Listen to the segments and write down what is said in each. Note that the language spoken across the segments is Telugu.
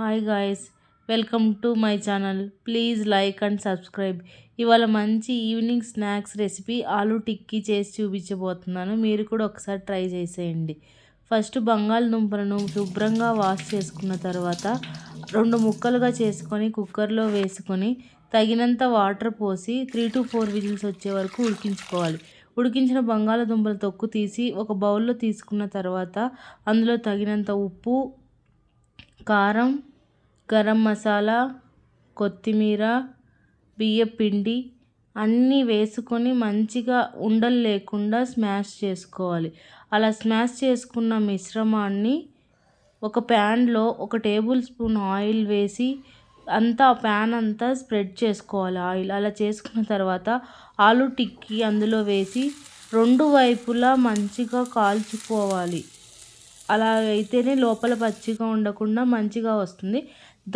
Hi guys, welcome to my channel. Please like and subscribe. ఇవాళ మంచి evening snacks recipe aloo tikki చేసి చూపించబోతున్నాను. మీరు కూడా ఒకసారి ట్రై చేసేయండి. ఫస్ట్ బంగాళదుంపలను శుభ్రంగా వాష్ చేసుకున్న తర్వాత 2 ముక్కలుగా చేసుకొని కుక్కర్లో వేసుకొని తగినంత వాటర్ పోసి 3 to 4 విజిల్స్ వచ్చే వరకు ఉడికించుకోవాలి. ఉడికించిన బంగాళదుంపల తొక్కు తీసి ఒక బౌల్లో తీసుకున్న తర్వాత అందులో తగినంత ఉప్పు, కారం, గరం మసాలా, కొత్తిమీర, బియ్యపిండి అన్నీ వేసుకొని మంచిగా ఉండలు లేకుండా స్మాష్ చేసుకోవాలి. అలా స్మాష్ చేసుకున్న మిశ్రమాన్ని ఒక ప్యాన్లో 1 టేబుల్ స్పూన్ ఆయిల్ వేసి ప్యాన్ అంతా స్ప్రెడ్ చేసుకోవాలి ఆయిల్. అలా చేసుకున్న తర్వాత ఆలూ టిక్కీ అందులో వేసి 2 వైపులా మంచిగా కాల్చుకోవాలి. అలా అయితేనే లోపల పచ్చిగా ఉండకుండా మంచిగా వస్తుంది.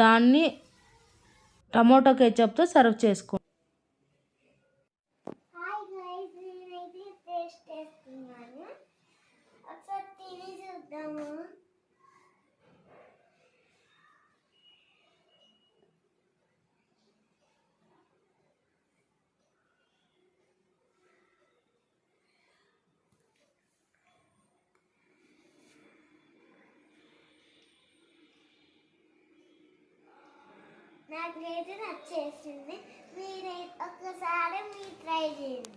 దాన్ని టమోటో కెచప్తో సర్వ్ చేసుకోండి. నాకైతే నచ్చేసింది. మీరైతే ఒకసారి మీరు ట్రై చేయండి.